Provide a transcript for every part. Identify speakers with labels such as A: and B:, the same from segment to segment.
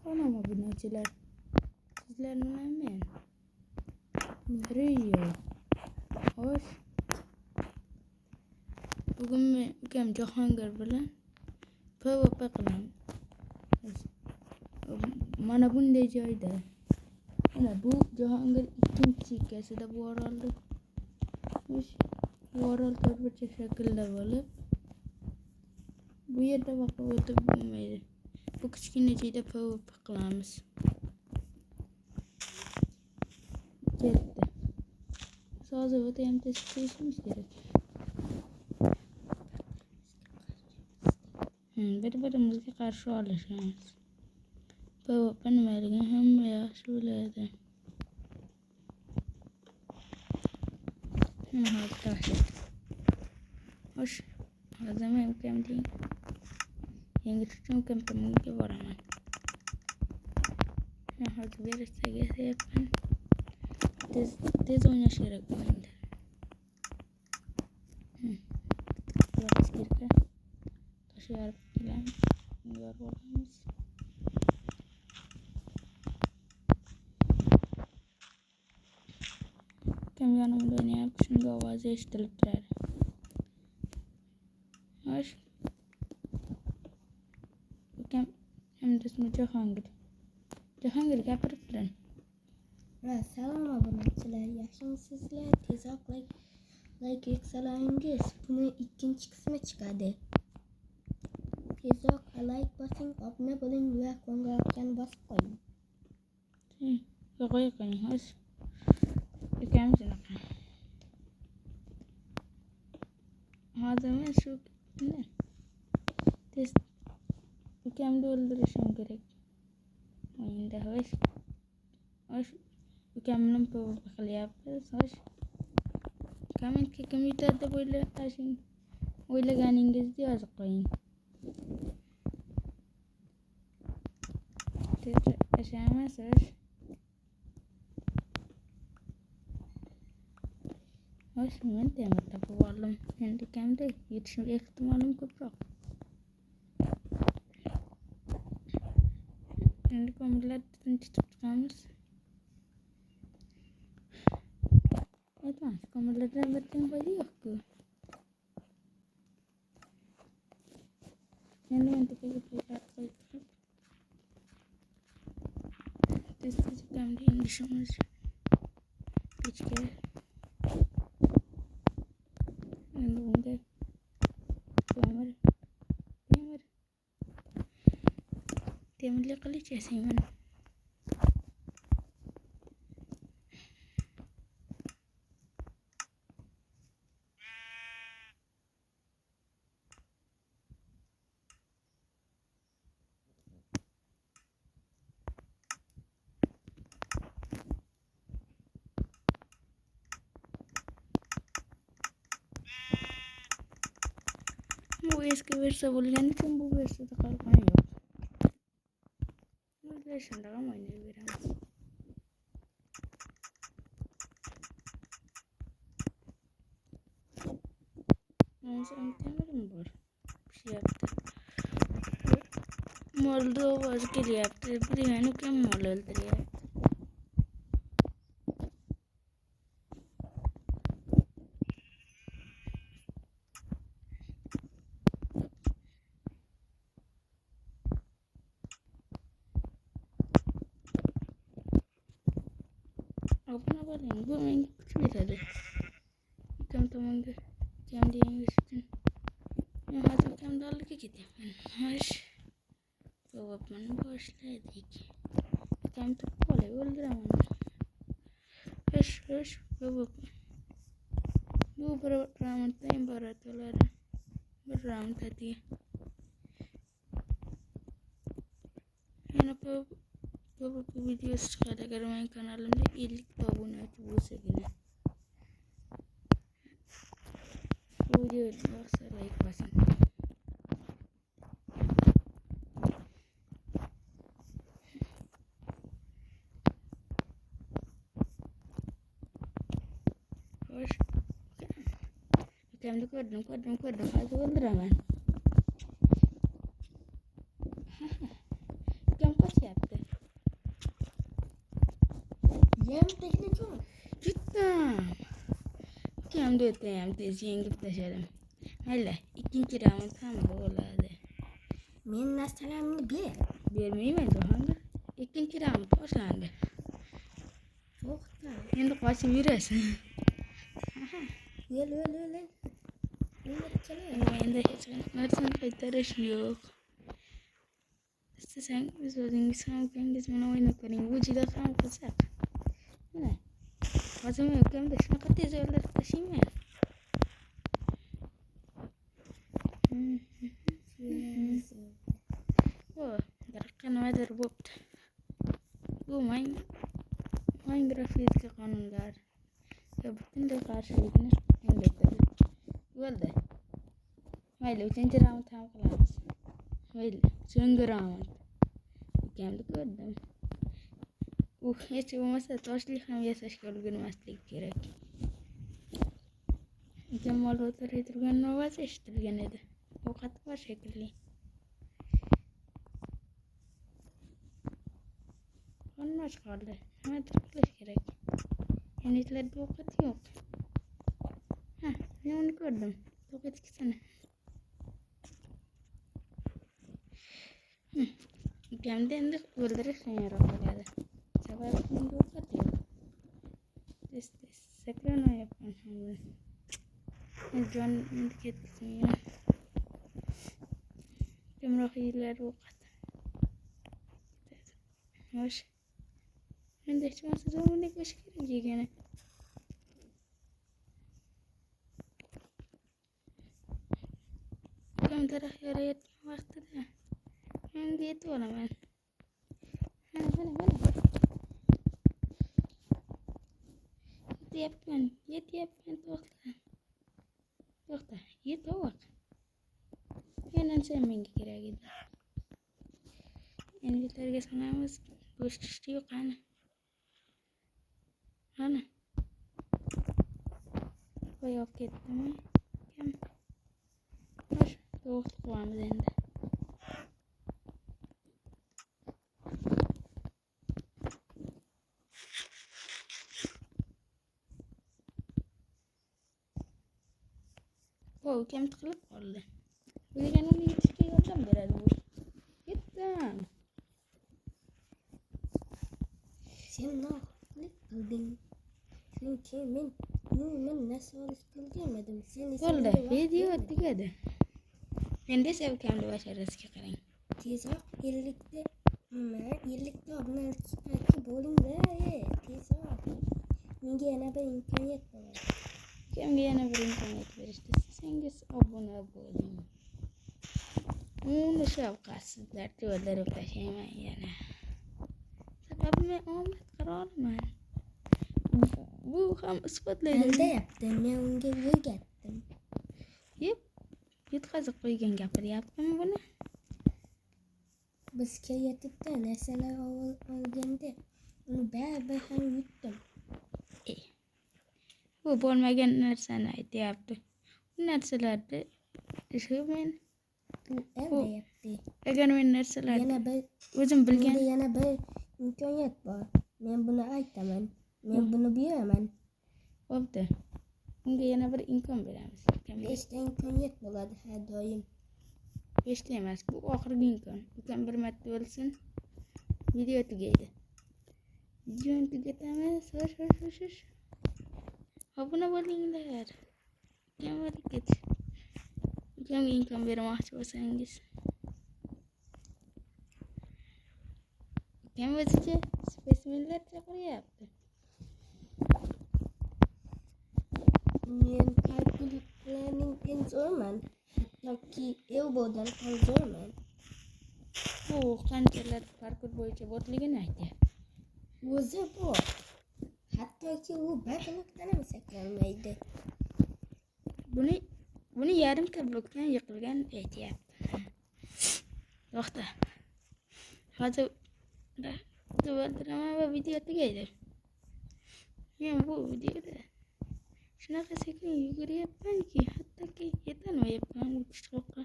A: Tamam aboneciler. Sizler nima Rio. Hoş. Bugün ukam Jahongir bilan PvP qilamiz. Mana bunday joyda. Mana bu Jahongir ikkinchi chekkasida bu orolda. Bu orol to'rtburchak shaklda bo'lib, bu yerda vaqt o'tib bo'lmaydi. Bu kichkina joyda PvP qilamiz. Ketdi. Hozir o'tayam test qilishimiz kerak. Bir-birimizga qarshi olishamiz. PvP nimaligini hamma yaxshi biladi. Hoş. Hozir men ukam deng. Yengish uchun ukam tomonga boraman. Hozir berishga yapman. Tez o'ynash kerak endi. Yo'q kerak. Tosh yorib kelamiz. Yorib olamiz. Ukam yonimda o'ynayapti, shunga ovozi eshitilib turadi. Hoş. Ukam hamda ismi Jahongir. Jahongir gapirib turing.
B: Salom obunachilar, yaxshimisizlar? Tezroq like yuksalangiz, buni ikkinchi qismi chiqadi. Tezroq like bosing, obuna bo'ling va qo'ng'iroqchani bosib qo'ying.
A: Qo'ying, hoş. Ukam shunaqa. Hozir men shu tez ukamni o'ldirishim kerak. O'yinda hoş. Ukam bilan PvP qilyapmiz. Hoş. Kommentga kim yutadi deb o'ylaganingizni yozib qo'ying. Tashlaymiz. Hoş, men temir topib oldim. Endi ukamda yetishim ehtimolim ko'proq. Endi ko'mirlarni tinchitib chiqamiz. Aytmas, ko'mirlardan bir teng foyda yo'q-ku. Endi men tepaga qo'yib turib. Tez ukamni indishimiz kechga. Endi bunga temirli qilich yasayman. Bu eski versiya bo'lgani uchun bu versiyada qolgani yo'q. Biz shunday ham o'ynayveramiz. Mensiz temirim bor. Pishyapti. Molda ovoz kelyapti. Bilgan ukam mol o'ldiryapti. Obuna bo'ling, bu menga kuch beradi. Ukam tomonga ukamni yengish uchun. Men hozir ukamni oldiga ketaman. Hosh. PvP'ni boshladik. Ukamni tutib olay, o'ldiraman. Hosh, PvP. Bu bir raunddan iborat bo'ladi. Bir raund hadiga. Yana PvP videosi chiqadi agar men kanalimda 50 ta obunachi bo'lsagina. Bu videoni yoqsa like bosing. Hoş. Ukamni ko'rdim. Hozir o'ldiraman. Ukam qochyapti.
B: Yem tekne çok.
A: Jutam. Ukamni o'tayam tez yengib tashladim. Mayli, ikkinchi raund ham bo'ladi.
B: Men narsalarni ber.
A: Bermayman Jahongir. Ikkinchi raund boshlandi.
B: To'xta.
A: Endi qochib yurasan.
B: Yel.
A: Endi hech narsani qaytarish yo'q. İstesangiz o'zingiz ham ukangiz bilan o'ynab ko'ring. Bu juda ham qiziq. Mana. Hozir men ukamda shunaqa tez o'ldirib tashlayman. Daraxtga nimadir bo'pti. Bu Minecraft fizika qonunlari butunlay qarshiligini anglatadi. Bo'ldi. Mayli, 3-raund ham qilamiz. Mayli, so'nggi raund. Ukamni ko'rdim. U hech bo'lmasa toshli ham yasashga ulgurmaslik kerak. Ukam mol o'tiray turgan ovoz eshitilgan edi. Ovqat bor shekilli. Qonmas qoldi. Nimadir qilish kerak. Enitlarda ovqat yo'q. Men uni ko'rdim. To'q etkisini. Ukamni endi o'ldirish qiyinroq bo'ladi. Sababi menga ovqat yo'q. Sakranyapman ham. Jonimni ketkizmayman. Kamroq yillar ovqat. Yosh. Endi hech bo'lmasa zo'rlik bo'lishi kerak yegani. Ukam daraxt yorayotgan vaqtida menga yetib olaman. Mana. Yetyapman, to'xta. Yetoq. Menimcha menga kerak edi. Endilarga sanamiz. Go'sht yo'q qani. Mana. Qo'yib ketdimi? Kim? Xo'sh, to'g'ri qilamiz endi. Ukam tiqilib qoldi. O'ylagan uni yetishga yordam beradi bu. Yetdim.
B: Sen nohaqlik qilding. Chunki men narsa olish qilmadim. Sen
A: Bo'ldi, video tugadi. Endi esa ukamni basharasiga qarang.
B: Tezroq 50ta obunachilarga bo'ling-da. Tezroq. Menga yana bir imkoniyat bo'ladi.
A: Ukamga yana bir imkoniyat berishdi. Istasangiz obuna bo'ling. Uni shafqatsizlarcha o'ldirib tashlayman yana. Sababi men omad qiroliman. Bu ham isbotlaydi.
B: Aldayapti, men unga o'rgatdim.
A: Yutqazib qo'ygan gapiryaptimi buni?
B: Bizga yetibdi narsalar olganda uni baribir ham yutdim.
A: Bu bo'lmagan narsani aytyapti. Bu narsalarni men
B: Aldayapti.
A: agar men narsalarni
B: Yana bir
A: o'zim bilgan
B: yana bir imkoniyat bor. Men buni aytaman. Men buni beraman.
A: Bo'pti. Unga yana bir imkon beramiz.
B: 5ta imkoniyat bo'ladi har doim.
A: 5ta emas, bu oxirgi imkon. Ukam bir marta o'lsin. Video tugaydi. Videoni tugatamiz. Xo'sh. Obuna bo'linglar. Ukamga imkon bermoqchi bo'lsangiz. Ukam o'zicha spesimenlar chaqiryapti.
B: Men kalkullarning eng zo'rman. Hattoki Elbodan ham zo'rman.
A: Bu qanchalar parkur bo'yicha botligini aytyapti.
B: O'zi bor. Hattoki u bir blokdan ham saklanmaydi.
A: Buni yarimta blokdan yiqilgan aytyapti. To'xta. Hozir o'ldiraman va video tugaydi. Men bu videoda shunaqa sekin yuguryapmanki, hattoki yetolmayapman bu tishqoqqa.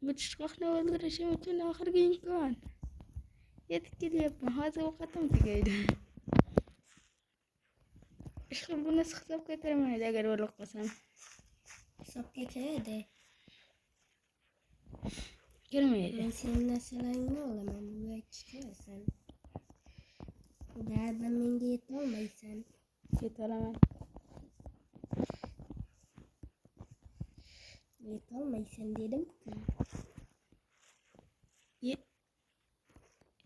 A: Bu tishqoqni o'ldirishim uchun oxirgi imkon. Yetib kelyapman. Hozir ovqatim tugaydi. Ishqim bunisi hisobga kirmaydi agar o'lib qolsam.
B: Hisobga kiradi.
A: Kirmaydi.
B: Men senin narsalaringni olaman. Buga chiqasan. Ba'da menga yetolmaysan.
A: Ketolaman.
B: Yetolmaysan dedim-ku.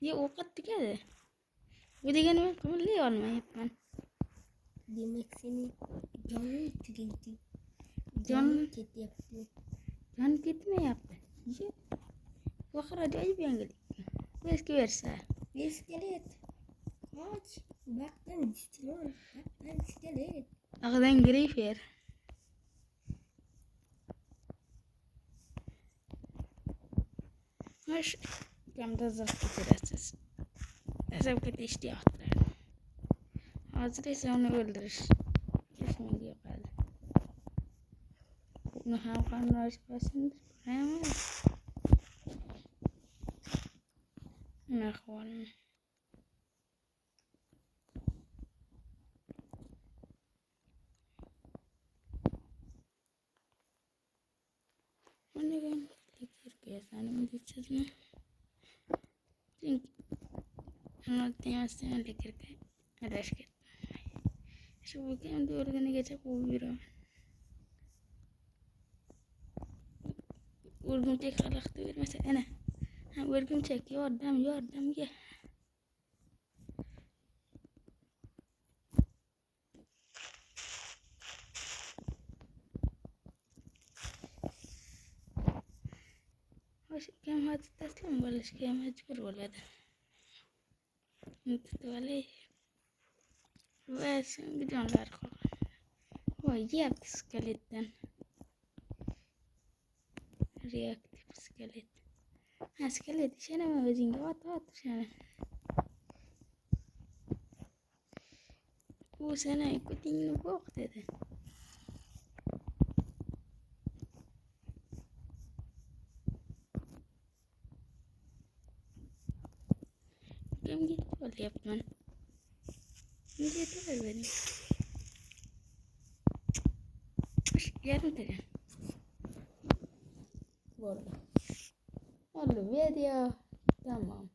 A: Ye ovqat tugadi. Bu degani men qimirlay olmayapman.
B: Demek seni canın tugaydi.
A: Canım-
B: Canın ketyapti.
A: Jon ketmayapti. Bu axir ajoyib yangilik. Bu eski versiya.
B: Iskelet. Kaç. Baktan distilon. Baktan iskelet.
A: Ag'dan greyfer. Hoş. Kamda zırh getiresiz. Hesap ketişti yaptılar. Hazır ise onu öldürür. Kesmedi yukarıda. Bunu hem kanlı açmasındır. Hem Merhaba. Onu ben lekir kesanım diyeceğim. Çünkü anlatayım lekir ke. Adaş ket. Şu bugün de organı geçip uyuyorum. Örgümcek halaktı vermese ana. Ha örgümcek yardım ya. Hoş kem hadi teslim balaş kem mecbur oladı. Tutuvali. Ve şimdi canlar koy. Vay yaptı skeletten. Reaktif skelet. Ha skelet işe ne magazinga at şana. Bu sene ikutin bok dedi. Kim gitti oldu yapman. Gitti benim. Yarım tane. Oldu video. Tamam.